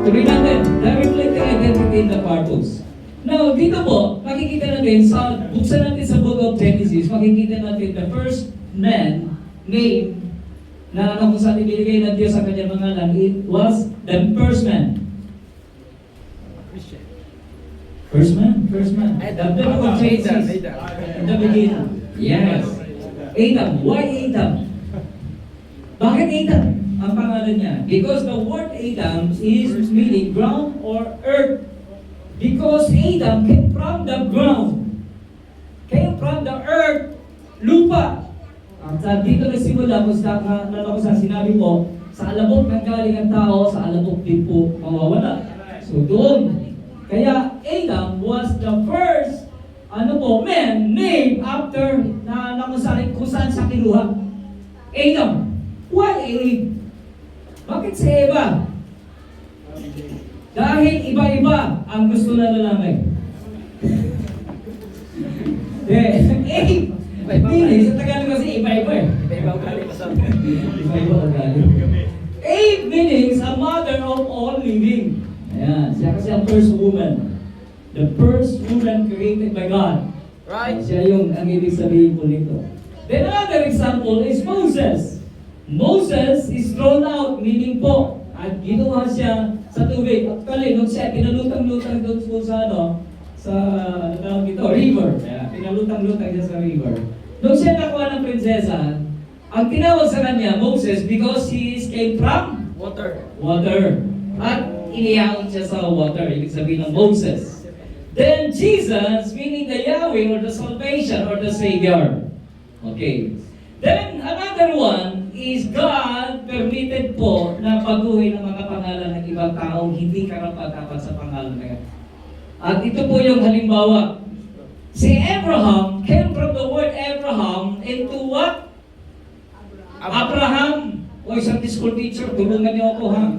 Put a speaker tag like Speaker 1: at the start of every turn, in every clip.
Speaker 1: Tuloy natin. The reflecting identity in the purpose. Now, dito po, makikita natin buksan natin sa book of Genesis, makikita natin the first man name na kung saan ibinigay ng Diyos sa kanyang pangalan, it was the first man. First man. The book of Genesis. The beginning. Yes. Adam. Why Adam? Bakit Adam ang pangalan niya? Because the word Adam is meaning ground or earth. Because Adam came from the ground. Came from the earth. Lupa. At dito nagsimula ko sa sinabi mo, sa alabok ng galing ang tao, sa alabok din po mawawala. So doon. Kaya Adam was the first man named after kung saan sa kinuha. Adam. Why Eve? Bakit si Eva? Dahil iba-iba ang gusto na lalaki. Eve. Meaning, sa Tagalog kasi iba-iba eh. Iba-iba ugali. Eve meanings a mother of all living. Ayan, siya kasi ang first woman. The first woman created by God.
Speaker 2: Right.
Speaker 1: Siya yung ang ibig sabihin po nito. Then another example is Moses. Moses is thrown out, meaning po, at ginawa siya sa tubig. Actually, nung siya pinalutang-lutang doon po sa river. Kaya, pinalutang-lutang siya sa river. Nung siya nakuha ng prinsesa, ang tinawag sa kanya, Moses, because he came from water. At iniyaon siya sa water, ibig sabihin ng Moses. Then Jesus, meaning the Yahweh or the salvation or the Savior. Okay. Then another one is God permitted po na baguhin ang mga pangalan ng ibang taong hindi karapat-dapat sa pangalan na yan. At ito po yung halimbawa. Si Abraham came from the word Abraham into what? Abraham. O isang school teacher, tulungan niyo ako ha.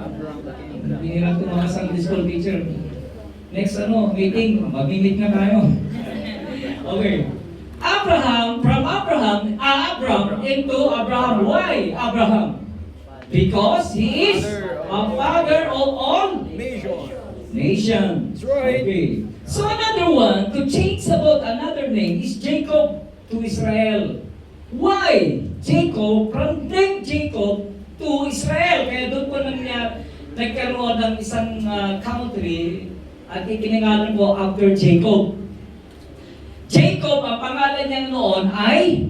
Speaker 1: Hinirap ko mga Sunday school teacher. Next meeting, mag-meet na tayo. Okay. From Abraham into Abraham. Why Abraham? Because he is a father of all nations.
Speaker 2: That's right.
Speaker 1: Okay. So another one, to change about another name is Jacob to Israel. Why? Jacob, from name Jacob to Israel. Kaya doon po nagkaroon ng isang country at ipinangalan po after Jacob. Jacob, ang pangalan niya noon ay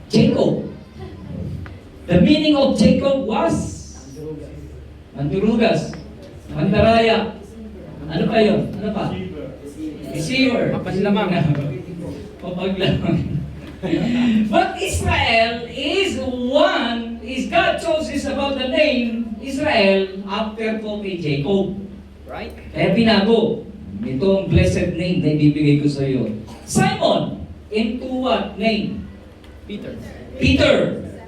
Speaker 1: Jacob. The meaning of Jacob was Mandurugas, Mandaraya. Ano pa yun? Ano pa? Deceiver.
Speaker 2: Mapaglamang.
Speaker 1: But Israel is God chooses about the name Israel after po kay Jacob.
Speaker 2: Right?
Speaker 1: Kaya binago. Ito ang blessed name na ibibigay ko sa iyo. Simon, into what name? Peter.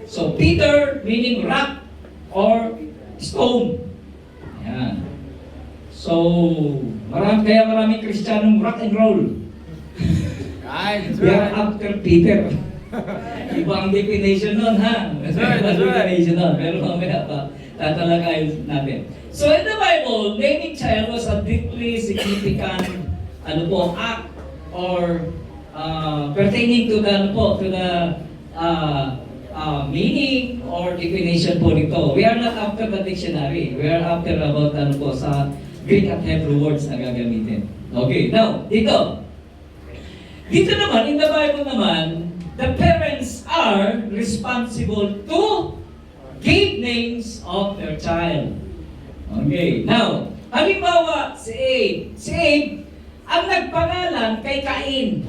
Speaker 1: So Peter meaning rock or stone. Ayan. So, maraming Kristiyanong rock and roll.
Speaker 2: Right, that's
Speaker 1: We are
Speaker 2: right.
Speaker 1: after Peter. Iba ang definition nun, ha?
Speaker 2: That's right.
Speaker 1: Definition nun. Pero mamaya pa, tatalakayin natin. So in the Bible, naming child was a deeply significant act or pertaining to the meaning or definition po nito. We are not after the dictionary. We are after about sa Greek at Hebrew words na gagamitin. Okay, now, dito naman, in the Bible naman, the parents are responsible to give names of their child. Okay, now, halimbawa, si Abe, ang nagpangalan kay Cain.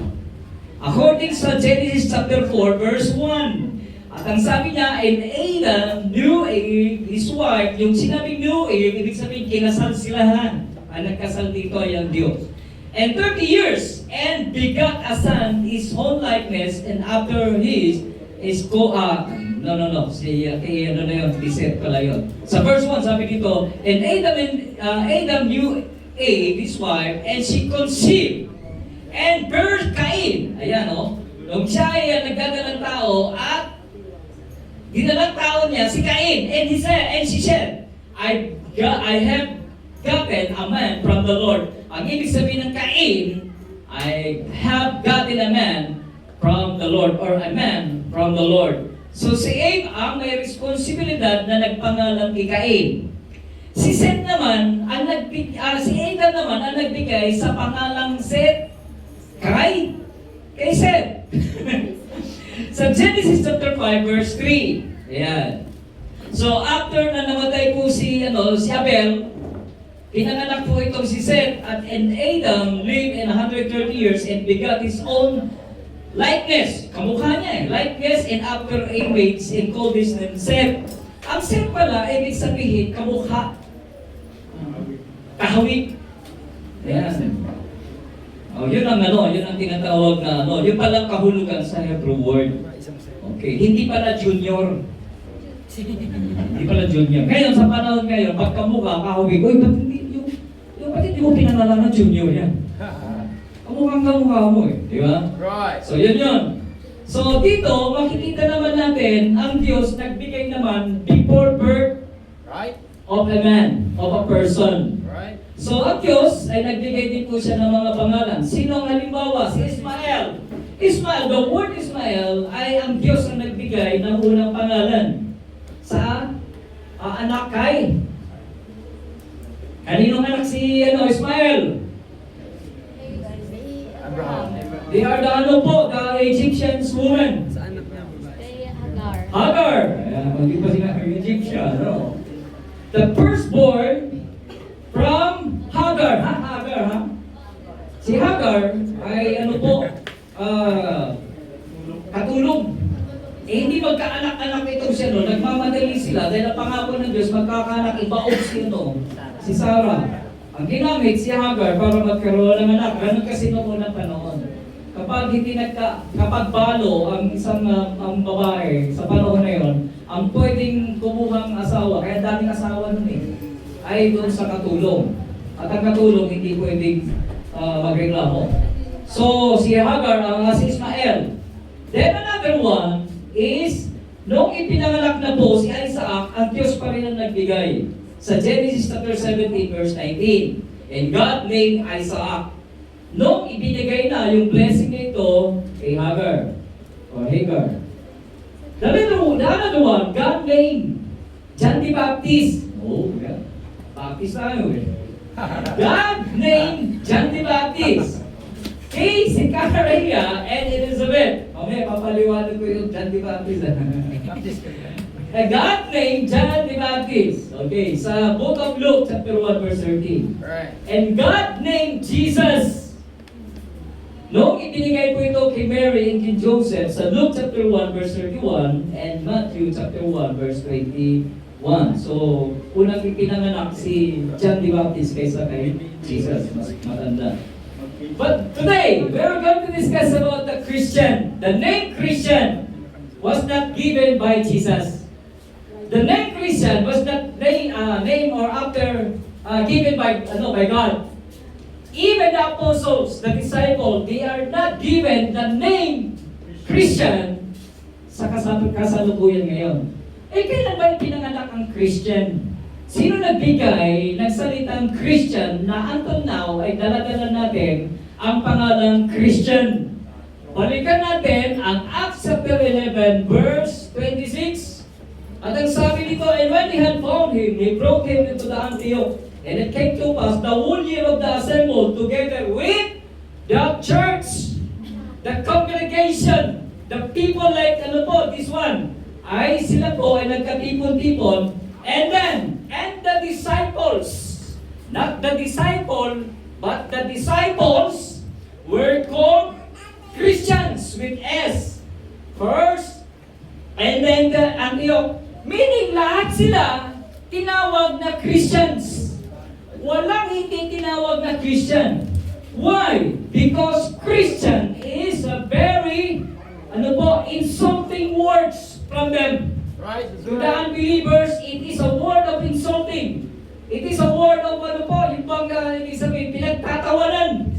Speaker 1: According sa Genesis chapter 4, verse 1. At ang sabi niya, and Adam knew Eve, his wife. Yung sinabing knew Eve, ibig sabihin, kinasal silahan. Ang nagkasal dito ay ang Diyos. And 30 years, and begot a son, his own likeness, and after his is Lisette pala yun. Sa verse 1, sabi dito, and Adam knew Eve, his wife, and she conceived, and bare Cain. Ayan nung siya ay nagdadalang tao, at dinalang tao niya si Cain, and she said, I have gotten a man from the Lord. Ang ibig sabihin ng Cain, I have gotten a man from the Lord, or a man from the Lord. So si Abe ang may responsibilidad na nagpangalan kay Cain. Si Seth naman, si Adam naman ang nagbigay sa pangalang Seth kay Seth. Sa Genesis chapter 5 verse 3. Ayan. So after na namatay po si Abel, pinanganak po itong si Seth, and Adam lived in 130 years and begot his own likeness. Kamukha niya likeness, and after a age and called his name Seth. Ang Seth pala, ibig sabihin, kamukha. Kahawig. Ayan. Yun ang tinatawag na yun palang kahulugan sa Hebrew word. Okay, hindi pala junior. Hindi pala junior. Ngayon, sa panahon ngayon, pagkamukha, kahawig, ba't hindi mo pinangalan ng junior yan? Kamukha mo di ba?
Speaker 2: Right.
Speaker 1: So yun. So dito, makikita naman natin, ang Diyos nagbigay naman before birth
Speaker 2: Right.
Speaker 1: of a man, of a person.
Speaker 2: Right.
Speaker 1: So ang Diyos ay nagbigay din po siya ng mga pangalan. Sino ang halimbawa? Si Ismael. The word Ismael ay ang Diyos ang nagbigay ng unang pangalan sa anak kay. Kaninong anak si Ismael?
Speaker 2: Abraham.
Speaker 1: They are the Egyptian woman.
Speaker 3: Kay Hagar.
Speaker 1: Hagar. Hindi pa sila Egyptian, no? The firstborn from Hagar. Hagar. Si Hagar ay katulong. Hindi magkaanak-anak itong siya, nagmamadali sila dahil ang pangako ng Diyos, magkakaanak, ibaog si Sarah. Ang ginamit si Hagar para magkaroon ng anak. Ganun kasi noong unang panahon. Kapag balo ang isang ang babae sa panahon na yon, ang pwedeng kumuhang asawa, kaya daming asawa nun ay doon sa katulong. At ang katulong hindi pwedeng magreklamo. So si Hagar, si Ismael. Then another one is, nung ipinanganak na po si Isaac, ang Diyos pa rin ang nagbigay. Sa Genesis chapter 17 verse 19. And God named Isaac. Nung ibinigay na yung blessing nito kay Hagar, or Hagar. The other one, God named John the Baptist. Yeah. Baptist tayo God named John the Baptist. Kay Zechariah and Elizabeth. Papaliwanag ko yung John the Baptist. God named John the Baptist. Okay, sa book of Luke, chapter 1, verse 13.
Speaker 2: Right.
Speaker 1: And God named Jesus. Nung ibinigay po ito kay Mary and kay Joseph sa Luke chapter 1, verse 31 and Matthew chapter 1, verse 21. So, unang ipinanganak si John the Baptist kaysa kay Jesus. Mas matanda. But today, we're going to discuss about the Christian. The name Christian was not given by Jesus. The name Christian was not name or after given by God. Even the apostles, the disciples, they are not given the name Christian sa kasalukuyan ngayon. Kailan ba pinanganak ang Christian? Sino nagbigay ng salitang Christian na until now ay dala-dala natin ang pangalang Christian? Balikan natin ang Acts chapter 11 verse 26. At ang sabi nito, and when they had found him, they brought him into the Antioch. And it came to pass the whole year of the assembled together with the church, the congregation, the people like this one, ay sila po ay nagkatipon-tipon, and the disciples, not the disciple, but the disciples were called Christians with S first, and then the Antioch. Meaning lahat sila tinawag na Christians. Walang hindi tinawag na Christian. Why? Because Christian is a very insulting words from them.
Speaker 2: Right.
Speaker 1: To the unbelievers, it is a word of insulting. It is a word of yung bang ibig sabihin, pinagtatawanan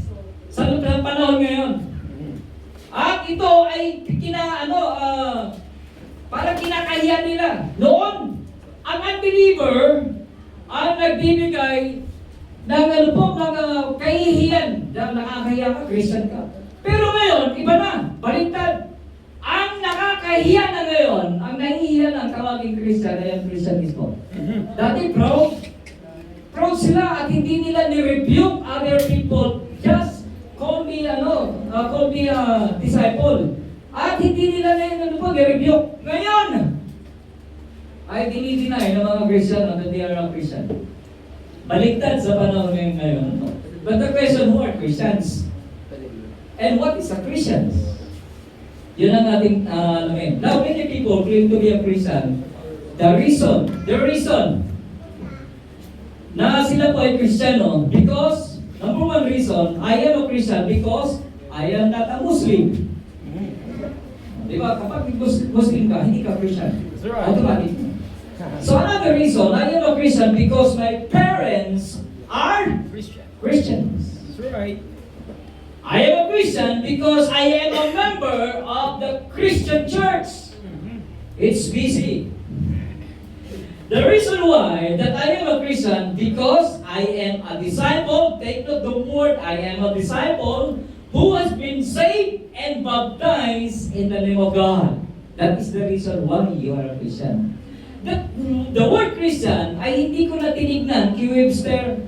Speaker 1: sa panahon ngayon. At ito ay parang kinakahiya nila. Noon, ang unbeliever ang nagbibigay ng ano po, mga kahihiyan na nakakahiya ka, Christian ka. Pero ngayon, iba na, baliktad. Ang nakakahiya na ngayon, ang nahihiya ng tawaging Christian ay ang Christian mismo. Dati proud sila at hindi nila ni-rebuke other people. Just call me disciple. At hindi nila ni-rebuke. Ngayon, ay dinideny ng mga Christian na they are a Christian. Baliktad sa panahon ngayon. But the question, who are Christians? And what is a Christian? Yun ang ating alamin. Now, many people claim to be a Christian. The reason na sila po ay Kristiyano, because, number one reason, I am a Christian because I am not a Muslim. Di ba? Kapag Muslim ka, hindi ka Christian.
Speaker 2: That's right.
Speaker 1: Automatic. So another reason, I am a Christian because my parents are
Speaker 2: Christian.
Speaker 1: Christians.
Speaker 2: That's right.
Speaker 1: I am a Christian because I am a member of the Christian church. It's busy. The reason why that I am a Christian because I am a disciple. Take note the word, I am a disciple who has been saved and baptized in the name of God. That is the reason why you are a Christian. The word Christian ay hindi ko na tinignan kay Webster.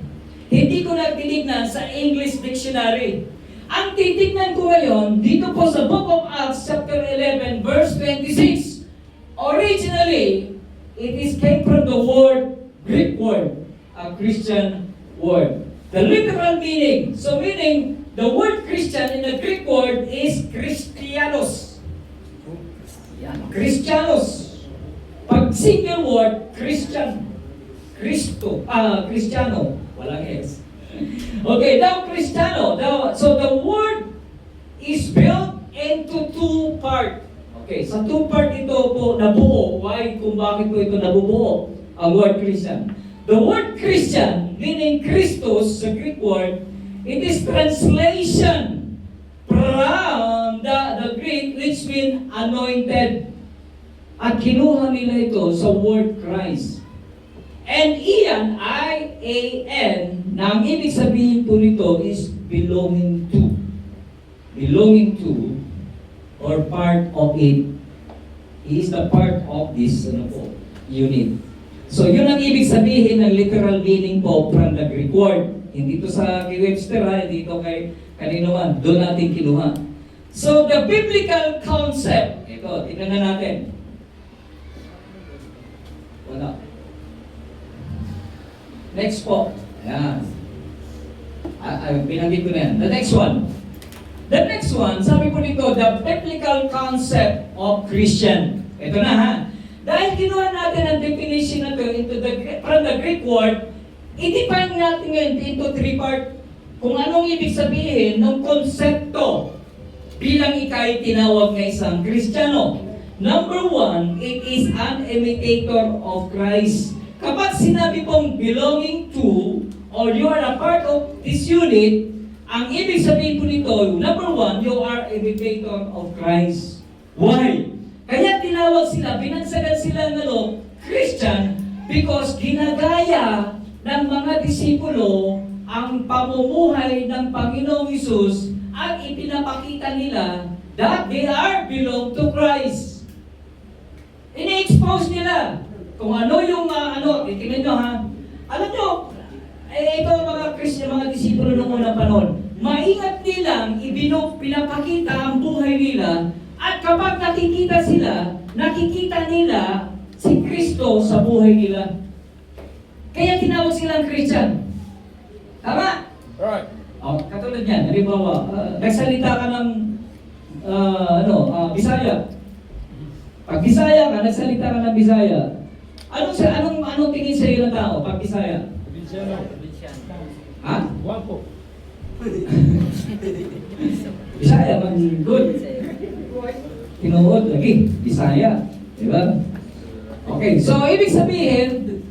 Speaker 1: Hindi ko na tinignan sa English Dictionary. Ang titignan ko ngayon, dito po sa Book of Acts chapter 11 verse 26. Originally, came from the Greek word, a Christian word. The literal meaning, meaning, the word Christian in the Greek word is Christianos. Christianos. Pag single word, Christian. Cristiano. Walang S. Okay, now Cristiano. So the word is built into two parts. Okay, sa two part ito po nabuo. Why? Kung bakit po ito nabubuo ang word Christian. The word Christian, meaning Christos, the Greek word, it is translation from the Greek which means anointed. At kinuha nila ito sa word Christ. And iyan, I-A-N, na ang ibig sabihin po nito is belonging to. Belonging to, or part of it, is the part of this unit. So yun ang ibig sabihin ng literal meaning po from the Greek word. Hindi ito sa kay Webster, hindi ito kay kanino man. Doon natin kinuha. So the biblical concept, ito, tingnan na natin. Wala. Next po. Ayan. Binanggit ko na yan. The next one, sabi po nito, the biblical concept of Christian. Ito na ha. Dahil kinuha natin ang definition na ito from the Greek word, i-define natin ngayon into three part kung anong ibig sabihin ng konsepto bilang ikay tinawag na isang Kristiyano. Number one, it is an imitator of Christ. Kapag sinabi pong belonging to, or you are a part of this unit, ang ibig sabihin po nito, number one, you are imitator of Christ. Why? Kaya tinawag sila, binansagan sila ng Christian, because ginagaya ng mga disipulo ang pamumuhay ng Panginoong Hesus at ipinapakita nila that they are belong to Christ. Ini-expose nila kung ano yung tingnan nyo ha. Alam nyo, ito mga Christian, mga disipulo noong unang panahon, maingat nilang pinapakita ang buhay nila at kapag nakikita nila si Kristo sa buhay nila. Kaya tinawag silang Christian. Tama?
Speaker 2: Right.
Speaker 1: Katulad yan, halimbawa, nagsalita ka ng Bisaya. Pag Bisaya ka, nagsalita ka ng Bisaya, anong tingin sa iyo ng tao pag Bisaya? Ha?
Speaker 2: Guapo.
Speaker 1: Bisaya, good. Tinuod lagi, Bisaya. Diba? Okay, so ibig sabihin,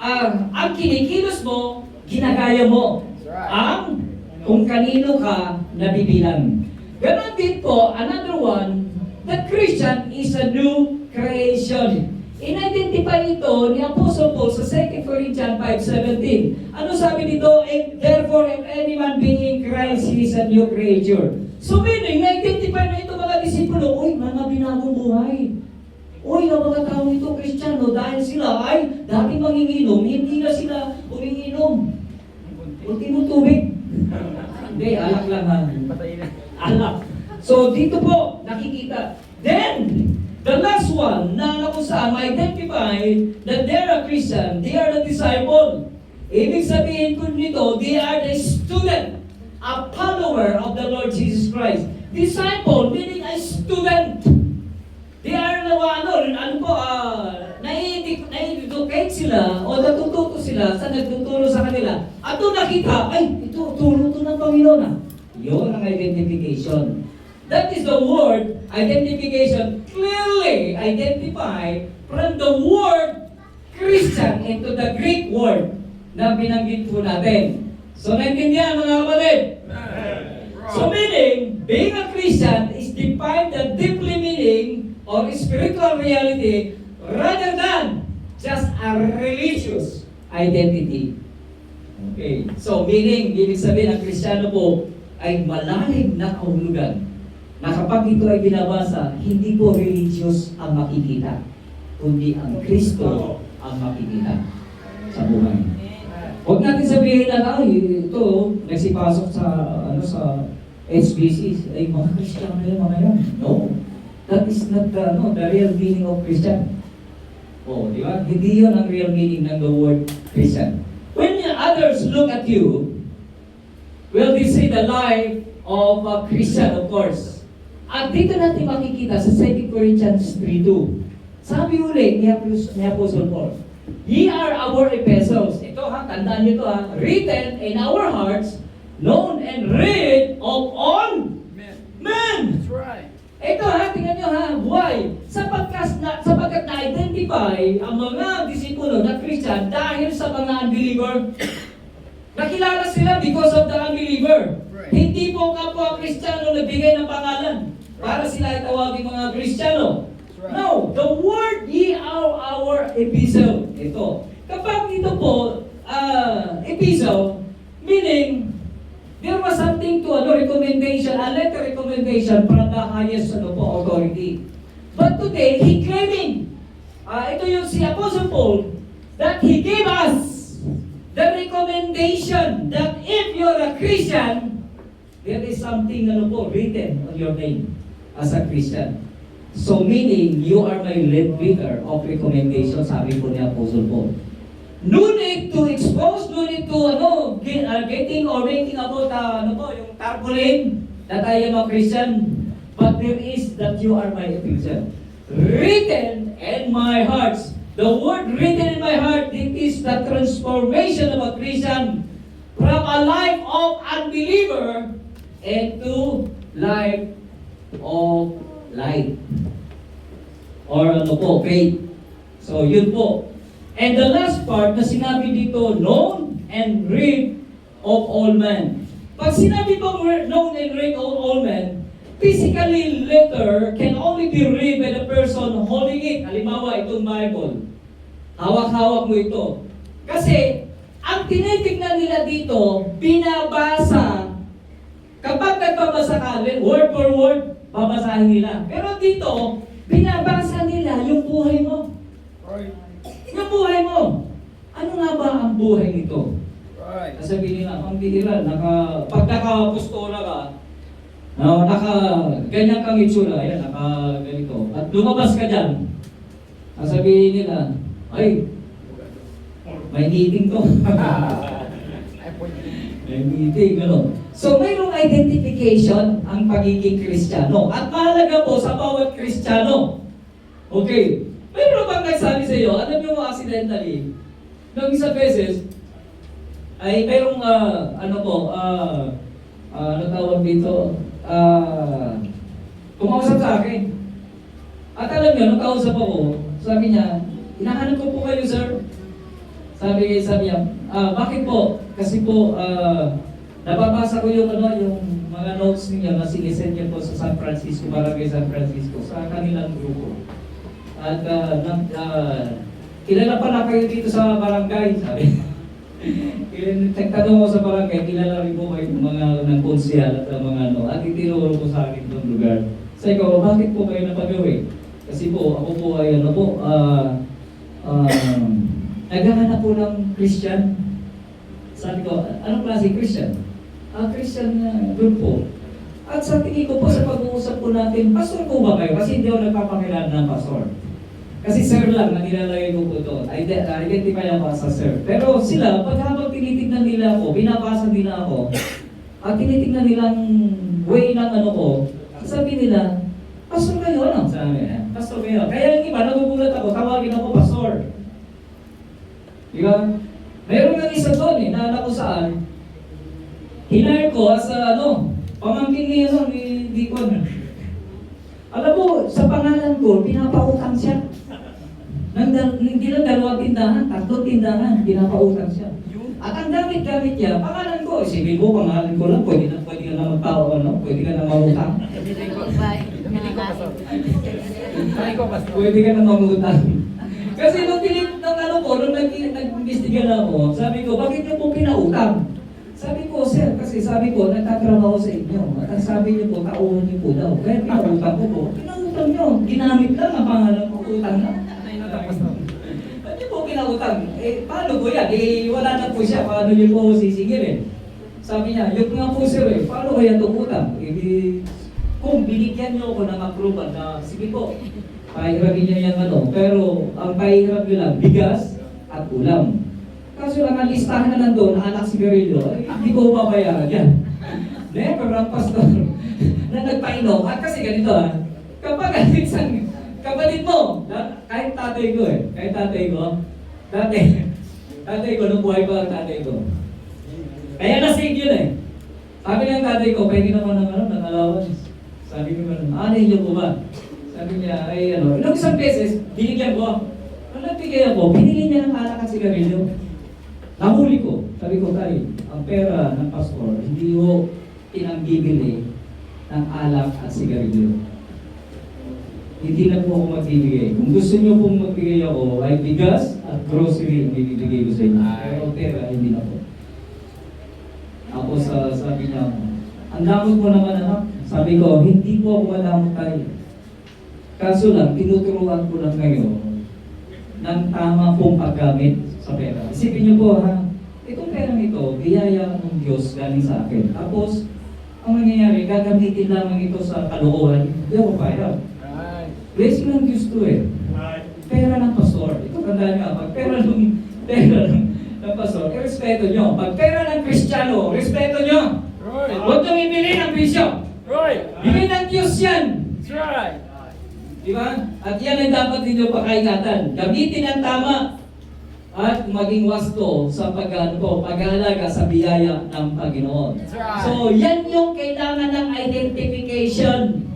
Speaker 1: ang kinikilos mo, ginagaya mo. Ang kung kanino ka nabibilang. Ganon din po, another one, that Christian is a new creation. In-identify na-identify ito ni Apostle Paul sa 2 Corinthians 5:17. Ano sabi dito? Therefore, if any man be in Christ, he is a new creature. So meaning, na-identify na ito mga disipulo, uy, mga binagong buhay. Uy, ang mga tao ito, Kristiyano, dahil sila ay dating manginginom, hindi na sila uminginom. Ultimo tubig. Hindi, alak lang ha. Alak. So dito po, nakikita. Then, the last one na kung saan ma-identify that they're a Christian, they are the disciple. Ibig sabihin ko nito, they are the student, a follower of the Lord Jesus Christ. Disciple, meaning a student. They are na-educate sila o natututo sila sa nagtuturo sa kanila. At doon nakita, ay, ito, turo to ng Panginoon ah. Yun ang identification. That is the word, identification, clearly identified from the word Christian into the Greek word na binanggit po natin. So, naintindihan mga kapatid? So, meaning, being a Christian is defined the deeply meaning or spiritual reality rather than just a religious identity. Okay. So, meaning, ibig sabihin, ang Kristiyano po ay malalim na kahulugan na kapag ito ay binabasa, hindi po religious ang makikita, kundi ang Kristo ang makikita sa buhay. Huwag natin sabihin na, ito, nagsipasok sa, sa HBC, ay mga Kristiyano yan, mga yan. No. That is not the real meaning of Christian. Oh, di ba? Hindi yun ang real meaning ng the word Christian. When others look at you, will they see the life of a Christian, of course. At dito natin makikita sa 2 Corinthians 3:2. Sabi ulit ni Apostle Paul, ye are our epistles. Ito ha, tandaan nyo ito ha. Written in our hearts, known and read of all men.
Speaker 2: That's right.
Speaker 1: Ito ha, tingnan nyo ha. Why? Sapagkat na-identify ang mga disipulo na Christian dahil sa mga unbeliever. Nakilala sila because of the unbeliever.
Speaker 2: Right.
Speaker 1: Hindi po kapwa Kristiyano nagbigay ng pangalan para sila itawagin mga Kristiyano.
Speaker 2: Right.
Speaker 1: No, the word ye are our epistle. Ito. Kapag ito po, epistle, meaning, there was something to recommendation, a letter recommendation from the highest authority. But today, he claiming, ito yung si Apostle Paul, that he gave us the recommendation that if you're a Christian, there is something written on your name as a Christian. So meaning, you are my letter of recommendation, sabi po ni Apostle Paul. No need to expose, no need to getting or making about yung tarpaulin that I am a Christian. But there is that you are my epistle. Written in my heart. The word written in my heart, it is the transformation of a Christian from a life of unbeliever into life of light. Or faith. So yun po. And the last part na sinabi dito, known and read of all men. Pag sinabi po known and read of all men, physically letter can only be read by the person holding it. Halimbawa, itong Bible. Hawak-hawak mo ito. Kasi, ang tinitignan nila dito, binabasa. Kapag nagbabasa ka, word for word, babasahin nila. Pero dito, binabasa nila yung buhay mo.
Speaker 2: Right.
Speaker 1: Yung buhay mo. Ano nga ba ang buhay nito?
Speaker 2: Right.
Speaker 1: Sabihin nila, ang bihira, pag nakapustora ka, ganyan kang itsura, ayan, ganito. At lumabas ka dyan, sabihin nila, ay, may meeting to. May meeting, gano'n. So, mayroong identification ang pagiging Kristiyano. At mahalaga po sa bawat Kristiyano. Okay. Mayroon bang nagsabi sa iyo, alam niyo mo accidentally, nung isang beses, ay mayroong, tawag dito, kumausap sa akin. At alam niyo, nung kausap ako, sabi niya, hinahanap ko po kayo, sir. Sabi niya, bakit po? Kasi po, nababasa ko yung mga notes niya na sinisend niya po sa San Francisco, Barangay San Francisco, sa kanilang grupo. At kilala pala kayo dito sa barangay, sabi. Nagtanong ko sa barangay, kilala rin po kayo ng mga ng konsyal at ang mga ano, at itinuro ko sa akin itong lugar. Sabi ko, bakit po kayo napag-uwi? Kasi po, ako po ay ano po, naghahanap po ng Christian. Sabi ko, anong klase Christian? Christian group po. At sa tingin ko po sa pag-uusap po natin, pastor po ba kayo? Kasi hindi ako nagpapakilala ng pastor. Kasi sir lang na nilalagay ko po doon. Identify ako sa sir. Pero sila, pag habang tinitignan nila ako, binabasa nila ako, at tinitignan nilang way ng ano ko, sabi nila, pastor kayo, ano? Sabi niya, pastor kayo. Kaya yung iba, nagugulat ako, tawagin ako pastor. Di ba? Meron nga isa doon na alam ko saan, hinire ko as pamangkin ni Deacon. Alam mo, sa pangalan ko, pinapautang siya. Hindi lang 2 tindahan, 3 tindahan, pinapautang siya. At ang gamit-gamit niya, pangalan ko, isipin mo, pangalan ko lang, pwede ka na magpao, pwede ka na mautang. Pwede ka na mamutang. Kasi nung nag-imbestiga na ako, sabi ko, bakit niyo po pinautang? Sabi ko, sir, kasi sabi ko, nagtatrabaho sa inyo. At ang sabi niyo po, tauhan niyo po daw. Kaya pinautang ko po. Pinautang niyo. Ginamit lang ang pangalan ko, utang na. Ba't niyo po pinautang? Paano po yan? Wala na po siya. Paano niyo po sisingilin? Sabi niya, yun nga po sir paano kaya itong utang? Kung binigyan niyo ako ng approval na, sige po, pahirapin niya yung pero ang pahirap niyo lang, bigas at ulam. Kaso lang ang listahan na nandun, anak sigarilyo, hindi ko babayaran yan. Never ang pastor na nagpainom. At kasi ganito kapag isang kapatid mo, kahit tatay ko tatay ko, nung buhay pa ang tatay ko. Kaya nasig yun Sabi ng tatay ko, pwede naman ng allowance. Sabi ko naman, niyo po ba? Sabi niya, ilang isang beses, binigyan ko. Nung nagbigay ako, binili niya ng alak at sigarilyo. Nahuli ko. Sabi ko, tayo, ang pera ng pastor, hindi ko pinangbibili ng alak at sigarilyo. Hindi na po ako magbibigay. Kung gusto niyo pong magbigay ako, ay bigas at grocery ang bibigay ko sa inyo. Pero pera, hindi na po. Ako sabi niya, ang damot mo naman anak. Sabi ko, hindi po ako madamot tayo. Kaso lang, tinuturuan ko lang kayo ng tama pong paggamit sa pera. Isipin niyo po itong perang ito, biyaya ng Diyos galing sa akin. Tapos, ang mangyayari, gagamitin lamang ito sa kaloohan, hindi ako pahirap. Blessing ng Diyos to Pera ng pastor. Ito tandaan niyo, pag pera ng pastor, respeto niyo. Pag pera ng Kristiyano, respeto niyo. Huwag nyo ibili ng bisyo. Bili ng Diyos yan.
Speaker 2: That's right.
Speaker 1: Diba? At yan ang dapat ninyo pakaingatan. Gamitin ang tama at maging wasto sa pag-aalaga sa biyaya ng Panginoon.
Speaker 2: Right.
Speaker 1: So, yan yung kailangan ng identification.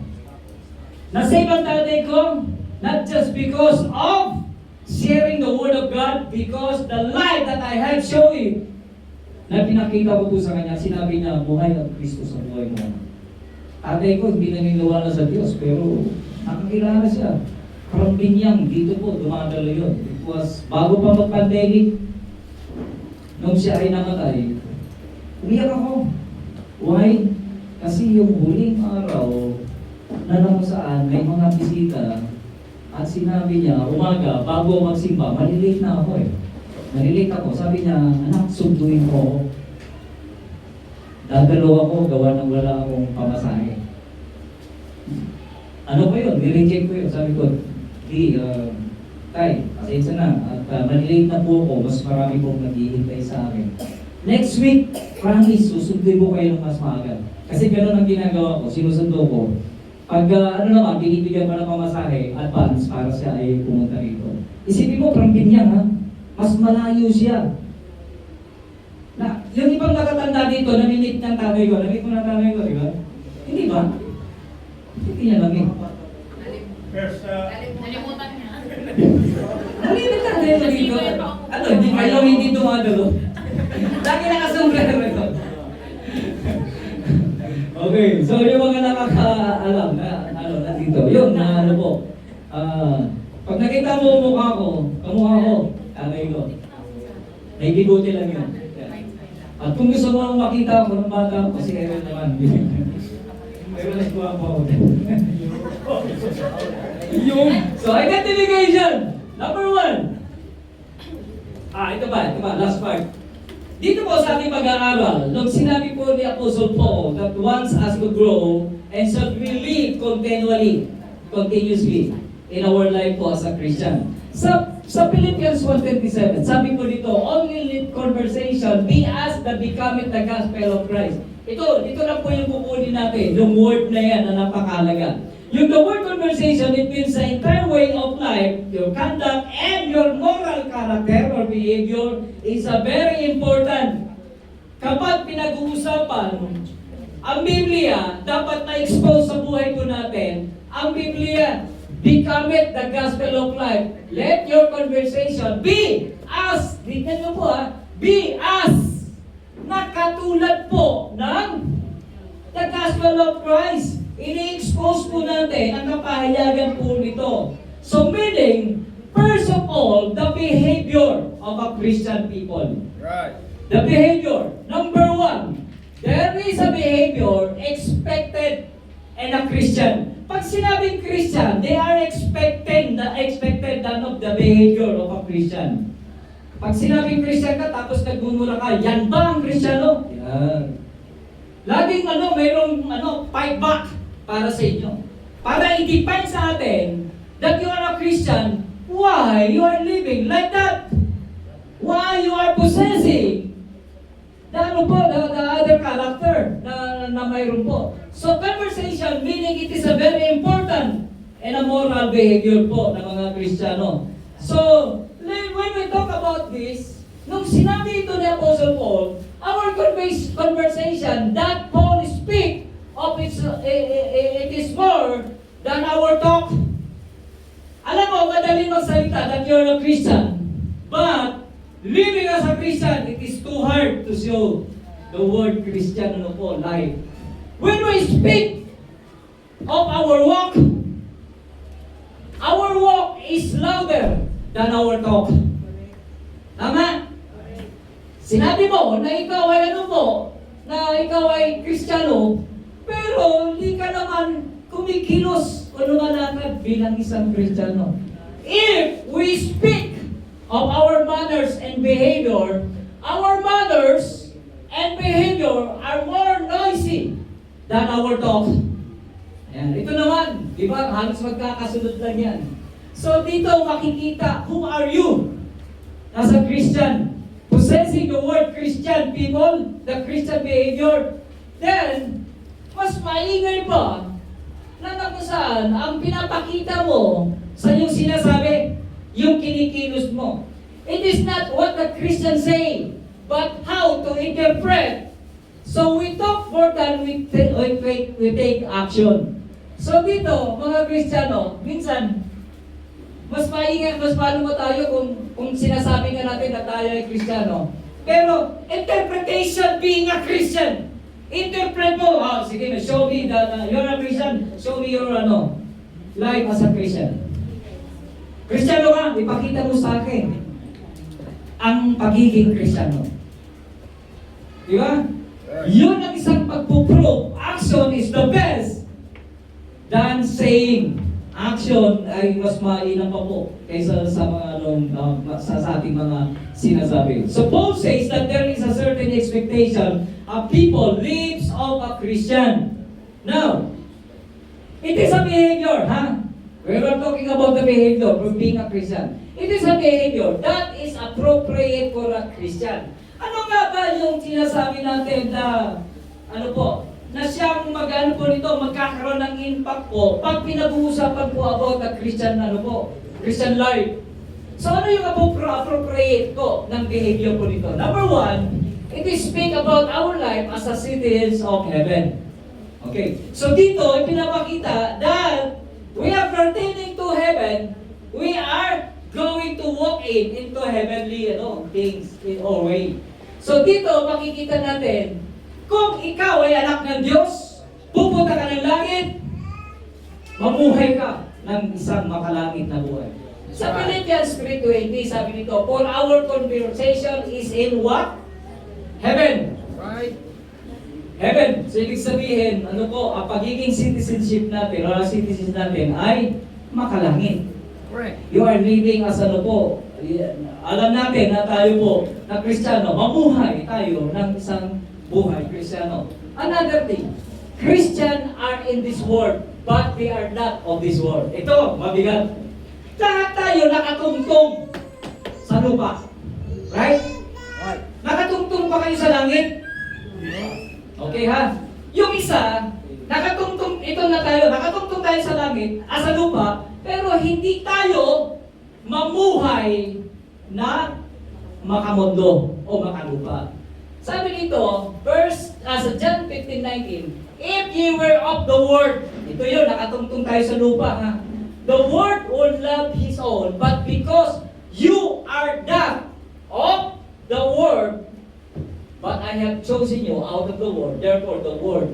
Speaker 1: Nasave ang tatay ko, not just because of sharing the Word of God, because the life that I have shown you, na pinakita ko po sa kanya, sinabi niya, buhay ang Kristo sa buhay mo. Tatay ko, hindi naniniwala sa Diyos, pero nakakilala siya. From Binyang, dito po, dumadalo yun. It was, bago pa mag-pandemic, nung siya ay namatay, umiyak ako. Why? Kasi yung huling araw, na lang saan, may mga bisita, at sinabi niya, umaga, bago magsimba, malilate na ako Malilate ako. Sabi niya, anak, sunduin ko ako. Dadalo ako, gawa ng wala akong pamasahe. Ano pa yun? Nireject ko yun. Sabi ko, tay, pasensya na. At malilate na po ako, mas marami pong naghihintay sa akin. Next week, promise, susunduin ko kayo ng mas maaga. Kasi gano'n ang ginagawa ko, sinusundo ko. Pag binibigyan pa ng pamasahe, advance para siya ay pumunta rito. Isipin mo, from Binyang mas malayo siya. Na, yung ibang nakatanda dito, namilit ng tatay ko. Namit mo ng tatay ko, di ba? Hindi ba? Hindi niya namit.
Speaker 3: Nalimutan niya.
Speaker 1: Namit ng tatay ko dito. Hindi kayo hindi dumadalo. Lagi nakasumbrero ito. Okay, so yung mga nakakaalam na dito, yun na po. Pag nakita mo mukha ko, Kamukha ko. Tatay ko. May bigote lang yun. At kung gusto mo makita ako ng bata, kasi Aaron naman. Pero nagkuha po ako. So, identification. Number 1. Ito ba, last part. Dito po sa ating pag-aaral, nung sinabi po ni Apostle Paul that once as we grow and shall we live continuously in our life po as a Christian. Sa Philippians 1:27, sabi po dito, only let conversation be as the becoming the gospel of Christ. Dito na po yung kukunin natin, yung word na yan na napakalaga. Yung the word conversation, it means the entire way of life, your conduct, and your moral character or behavior is a very important. Kapag pinag-uusapan, ang Biblia, dapat na-expose sa buhay po natin, ang Biblia, become it the gospel of life. Let your conversation be as, tingnan nyo po be as, nakatulad po ng the gospel of Christ. Ini-expose po natin ang kapahayagan po nito. So meaning, first of all, the behavior of a Christian people.
Speaker 2: Right.
Speaker 1: The behavior. Number 1, there is a behavior expected in a Christian. Pag sinabing Christian, they are expected of the behavior of a Christian. Pag sinabing Christian ka, tapos nagmumura ka, yan ba ang Kristiyano? Yan. Laging mayroong fight back para sa inyo. Para i-define sa atin that you are a Christian, why you are living like that? Why you are possessing the other character na mayroon po. So conversation, meaning it is a very important and a moral behavior po ng mga Kristiyano. So, when we talk about this, nung sinabi ito ni Apostle Paul, our conversation that Paul speak of it is more than our talk. Alam mo, madaling magsalita that you're a Christian. But, living as a Christian, it is too hard to show the word Christian life. When we speak of our walk is louder than our talk. Tama? Sinabi mo na ikaw ay na ikaw ay Kristiyano, pero hindi ka naman kumikilos o lumalakad bilang isang Kristiyano. If we speak of our manners and behavior, our manners and behavior are more noisy than our talk. Ayan. Ito naman, di ba? Halos magkakasunod lang yan. So dito makikita, who are you as a Christian? Possessing the word Christian people, the Christian behavior, then, mas maingay pa na kung saan ang pinapakita mo sa iyong sinasabi, yung kinikilos mo. It is not what the Christians say, but how to interpret. So we talk more than we take action. So dito, mga Kristiyano, minsan, mas maingay, mas paano mo tayo kung sinasabi nga natin na tayo ay Kristiyano. Pero, interpretation being a Christian. Interpret mo, sige, show me that you're a Christian, show me your life as a Christian. Kristiyano ka, ipakita mo sa akin ang pagiging Kristiyano. Di ba? Yun ang isang pagpuprove. Action is the best than saying. Action ay mas mainam pa po kaysa sa mga sa ating mga sinasabi. So Paul says that there is a certain expectation of people lives of a Christian. Now, it is a behavior, we are talking about the behavior of being a Christian. It is a behavior that is appropriate for a Christian. Ano nga ba yung sinasabi natin na na siyang magkakaroon ng impact po pag pinag-uusapan po about the Christian Christian life. So ano yung appropriate ko ng behavior po nito? Number 1, it is speak about our life as a citizens of heaven. Okay. So dito, pinapakita that we are pertaining to heaven, we are going to walk into heavenly things in our way. So dito, makikita natin, kung ikaw ay anak ng Diyos, pupunta ka ng langit, mabuhay ka ng isang makalangit na buhay. Sa Philippians 3:20, sabi nito, for our conversation is in what? Heaven.
Speaker 2: Right.
Speaker 1: Heaven. So, ibig sabihin, ano po, ang pagiging citizenship natin, o citizenship natin ay makalangit.
Speaker 2: Correct.
Speaker 1: You are living as ano po, alam natin na tayo po, na Kristiyano, mamuhay tayo ng isang buhay Kristiyano. Another thing, Christian are in this world, but they are not of this world. Ito, mabigat. Lahat tayo nakatungtong sa lupa. Right?
Speaker 2: Right.
Speaker 1: Nakatungtong pa kayo sa langit? Okay ha? Yung isa, nakatungtong, ito na tayo, nakatungtong tayo sa langit, sa lupa, pero hindi tayo mamuhay na makamundo o makalupa. Sabi nito, sa John 15:19, if ye were of the world, ito yun, nakatungtong tayo sa lupa ha, the world would love his own, but because you are not of the world, but I have chosen you out of the world, therefore the world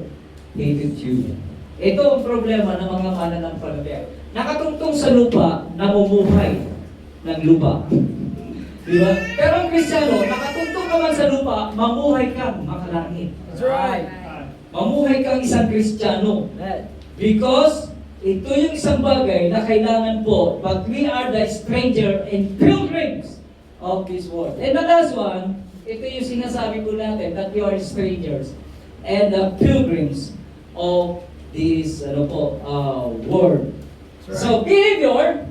Speaker 1: hated you. Ito ang problema ng mga mananampalataya. Nakatungtong sa lupa, namumuhay ng lupa. Di ba? Pero ang Kristiyano, nakatungtong ka man sa lupa, mamuhay kang makalangit.
Speaker 2: That's right.
Speaker 1: Mamuhay kang isang Kristiyano. Because ito yung isang bagay na kailangan po, but we are the stranger and pilgrims of this world. And the last one, ito yung sinasabi po natin, that you are strangers and the pilgrims of this world. So behavior,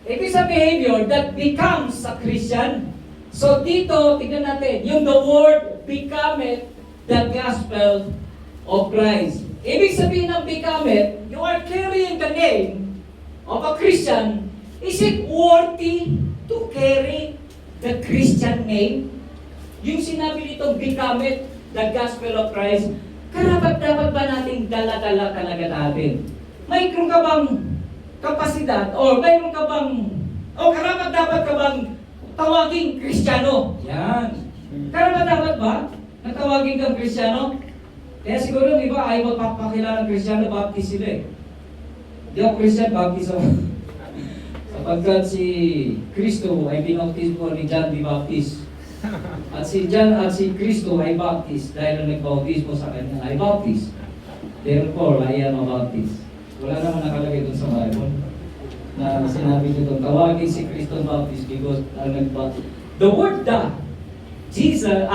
Speaker 1: ito is a behavior that becomes a Christian. So dito, tignan natin, yung the word becometh the gospel of Christ. Ibig sabihin ng becometh, you are carrying the name of a Christian. Is it worthy to carry the Christian name? Yung sinabi nito, becometh the gospel of Christ, karapat-dapat ba nating dala-dala talaga natin? Mayroon ka bang kapasidad, o mayroon ka bang, o karapat-dapat ka bang tawaging Kristiyano? Yan. Karapat-dapat ba na tawagin kang Kristiyano? Kaya siguro yung iba ay magpapakilala ng Kristiyano, Baptist sila eh. Hindi ako Christian, Baptist ako. Sapagkat si Kristo ay binautismo ni John the Baptist. At si John at si Kristo ay Baptist dahil nagbautismo sa kanya ay Baptist. Therefore, I am a Baptist. Wala naman nakalagay doon sa Bible na sinabi nito, tawagin si Kristo Baptist because nag-baptist. The word da, Jesus,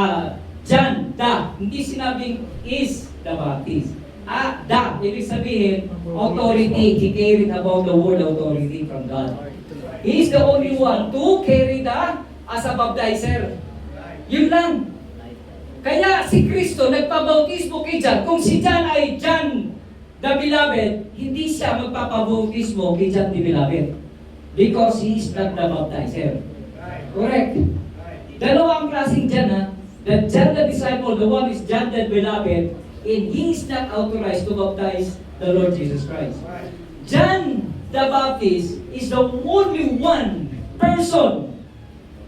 Speaker 1: John, da, hindi sinabing is the Baptist. Da, ibig sabihin, authority, he carried about the word authority from God. He is the only one to carry the as a baptizer. Yun lang. Kaya si Kristo nagpabautismo kay John. Kung si John ay John the Beloved, hindi siya magpapabautismo kay John the Beloved. Because he is not the baptizer. Correct. Dalawang klaseng John ha. The John the disciple, the one is John the Beloved, and he is not authorized to baptize the Lord Jesus Christ. John the Baptist is the only one person,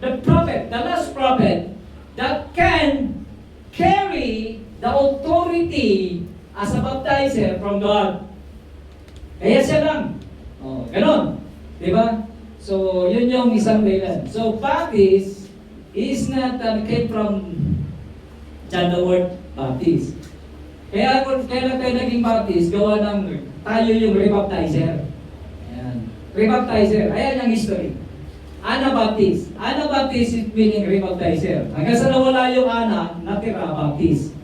Speaker 1: the prophet, the last prophet, that can carry the authority as a baptizer from God. Kaya siya lang. Ganon. Diba? So, yun yung isang dahilan. So, Baptist is not came from John the word Baptist. Kaya kung kailan tayo naging Baptist, gawa ng tayo yung rebaptizer. Ayan. Rebaptizer. Ayan ang history. Anabaptist. Anabaptist is meaning rebaptizer. Hanggang sa nawala yung Ana, natira Baptist.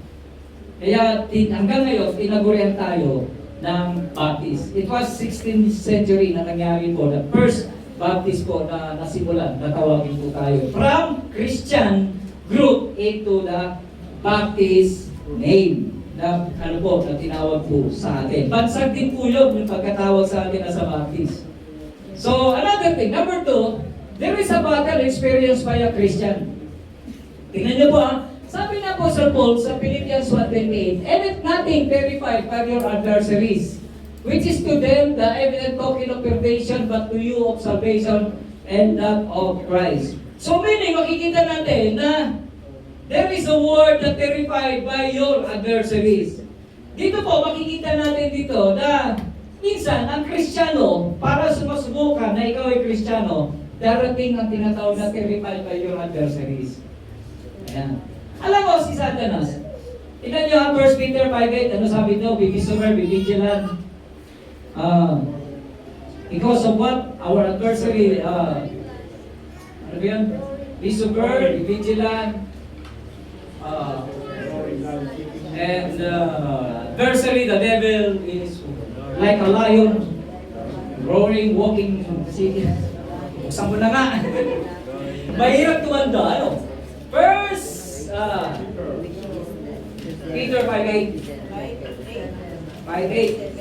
Speaker 1: Kaya hanggang ngayon, tinagurian tayo ng Baptist. It was 16th century na nangyari po, the first Baptist po na nasimulan, natawagin po tayo. From Christian group into the Baptist name na na tinawag po sa atin. Bansag din po yun yung pagkatawag sa atin as a Baptist. So, another thing, number 2, there is a battle experienced by a Christian. Tingnan niyo po sabi na po Sir Paul sa Philippians 1:28, and if nothing terrified by your adversaries, which is to them the evident token of perdition, but to you of salvation and that of Christ. So meaning, makikita natin na there is a word that terrified by your adversaries. Dito po, makikita natin dito na minsan, ang Kristiyano, para sumasubukan na ikaw ay Kristiyano, darating ang tinatawag na terrified by your adversaries. Ayan. Alam mo si Satanas, tignan nyo ang 1 Peter 5:8, ano sabi nyo? Be sober, be vigilant. Because of what? Our adversary, ano ba yan? Be sober, be vigilant. And adversary, the devil, is like a lion, roaring, walking, sige. Buksan mo na nga. Mahirap tumanda, ano? First, Peter 5:8. 5:8.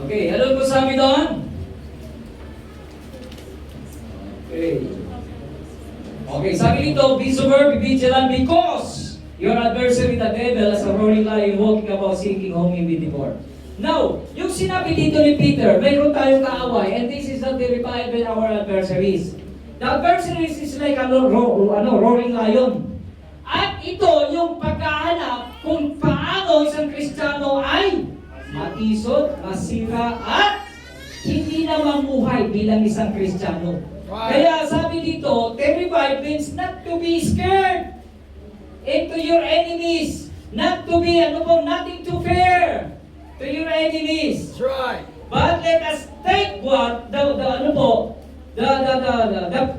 Speaker 1: Okay, ano po sabi doon? Okay. Okay, sabi dito, be sober, be vigilant, because your adversary, the devil, as a roaring lion, walking about seeking whom he may devour. Now, yung sinabi dito ni Peter, mayroon tayong kaaway, and this is not verified by our adversaries. The adversaries is like a roaring lion. At ito yung pagkahanap kung paano isang Kristiyano ay matisod, masira, at hindi na mamuhay bilang isang Kristiyano. Kaya sabi dito, terrified means not to be scared into your enemies, not to be, nothing to fear to your enemies.
Speaker 2: That's right.
Speaker 1: But let us take what the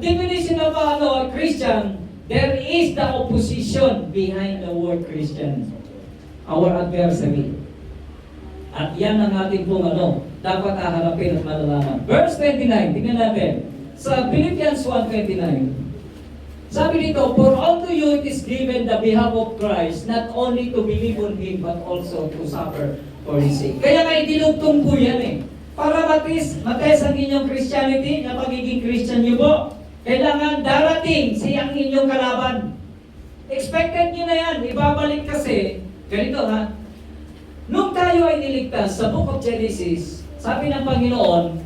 Speaker 1: definition of a Christian. There is the opposition behind the word Christian, our adversary. At yan ang ating pong dapat haharapin at malalaman. Verse 29, tingnan natin. Sa Philippians 1:29, sabi dito, for unto you it is given the behalf of Christ, not only to believe on Him, but also to suffer for His sake. Kaya nga idinugtong po yan eh. Para matis ang inyong Christianity, na pagiging Christian nyo po, kailangan darating siyang inyong kalaban. Expected nyo na yan. Ibabalik kasi, ganito ha, nung tayo ay niligtas sa Book of Genesis, sabi ng Panginoon,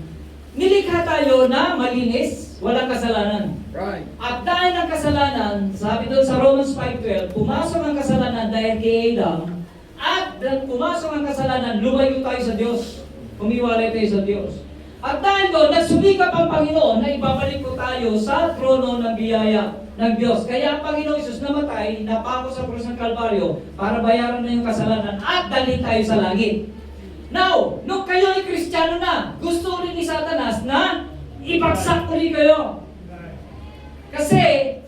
Speaker 1: nilikha tayo na malinis, walang kasalanan.
Speaker 2: Right.
Speaker 1: At dahil ng kasalanan, sabi doon sa Romans 5:12, pumasok ang kasalanan dahil kay Adam, at pumasok ang kasalanan, lumayo tayo sa Diyos. Humiwalay tayo sa Diyos. At dahil doon, nagsumikap ang Panginoon na ibabalik ko tayo sa trono ng biyaya ng Diyos. Kaya ang Panginoon Isus namatay, napako sa krus ng Kalbaryo para bayaran na yung kasalanan at dalhin tayo sa langit. Now, nung kayo ay Kristiyano na, gusto rin ni Satanas na ipagsak uli kayo. Kasi,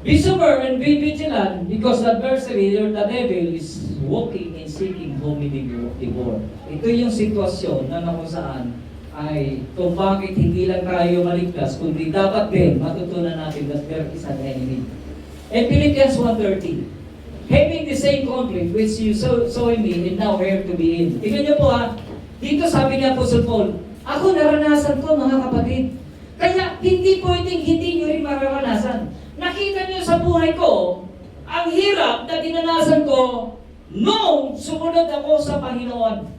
Speaker 1: be sober and be vigilant because the adversary or the devil is walking and seeking whom he may devour. Ito yung sitwasyon na kung saan ay kung bakit hindi lang tayo maligtas, kundi dapat din matutunan natin that there is an enemy. And Philippians 1:30, having the same conflict which you saw in me and now here to be in. Tingnan niyo po ha, dito sabi ni Apostle Paul, ako naranasan ko mga kapatid. Kaya hindi pwedeng hindi nyo rin mararanasan. Nakita niyo sa buhay ko, ang hirap na dinanasan ko nung sumunod ako sa Panginoon.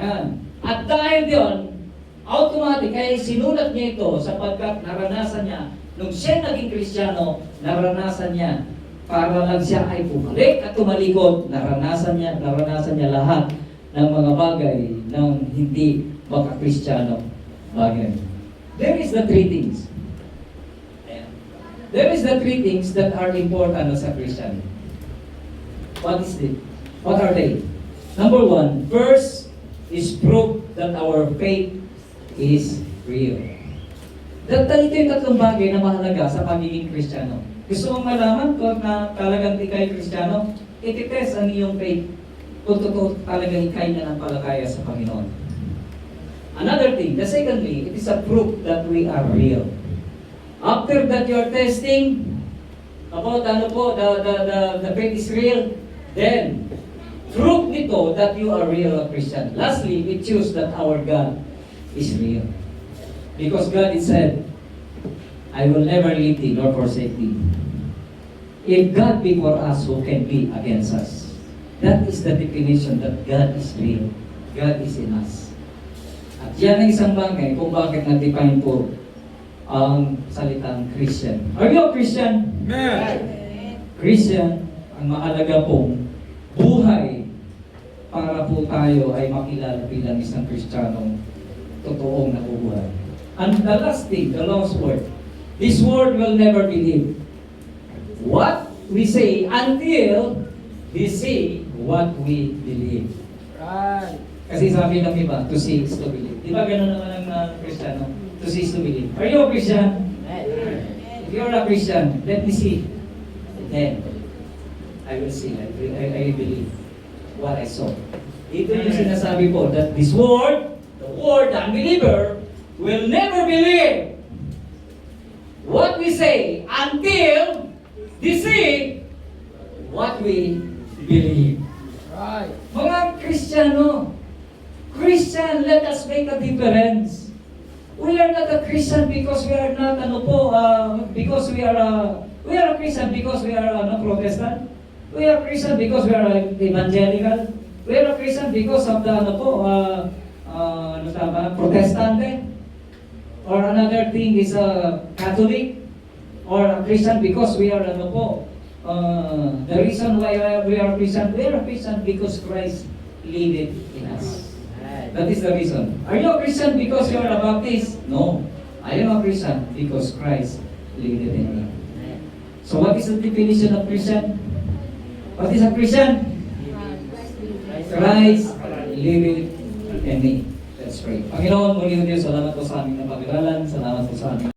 Speaker 1: Yan. At dahil yun, automatic, kaya sinulat niya ito sapagkat naranasan niya, nung siya naging Kristiyano, naranasan niya para lang siya ay bumalik at tumalikod, naranasan niya lahat ng mga bagay ng hindi maka-Kristiyano bagay. There is the three things. There is the three things that are important as a Christian. What is it? What are they? Number one, first is proof that our faith is real. Ito yung tatlong bagay na mahalaga sa pagiging Kristiyano. Gusto mong malaman kung na talagang ikay Kristiyano? Ititest ang iyong faith kung totoo talagang ikay na nampalagaya sa Panginoon. Another thing, the secondly, it is a proof that we are real. After that you're testing about the faith is real, then proof nito that you are real a Christian. Lastly, it shows that our God is real. Because God is said, I will never leave thee nor forsake thee. If God be for us, who can be against us? That is the definition that God is real. God is in us. At yan ang isang bagay kung bakit na-define po ang salitang Christian. Are you a Christian?
Speaker 2: Amen.
Speaker 1: Christian, ang mahalaga pong buhay para po tayo ay makilala bilang isang Kristiyanong totoong nabubuhay. And the last thing, the last word, this word will never believe what we say until we say what we believe.
Speaker 2: Right.
Speaker 1: Kasi sabi ng iba, to see is to believe. Di ba gano'n naman ang Kristiyano? To see is to believe. Are you a Christian? If you're a Christian, let me see. Then, I will see. I believe what I saw. Ito yung sinasabi po, that this word, the unbeliever, will never believe what we say until they see what we believe.
Speaker 2: Right.
Speaker 1: Mga Kristiyano, Christian, let us make a difference. We are not a Christian because we are not, because we are a Christian because we are Protestant. We are Christian because we are evangelical. We are a Christian because of the, Protestante. Or another thing is Catholic. Or a Christian because we are, the reason why we are Christian because Christ lived in us. That is the reason. Are you a Christian because you are a Baptist? No. I am a Christian because Christ lived in me. So what is the definition of Christian? What is a Christian? Christ lived in me. Let's pray. Panginoon, muli Diyos, salamat po sa aming napag-aralan. Salamat po sa aming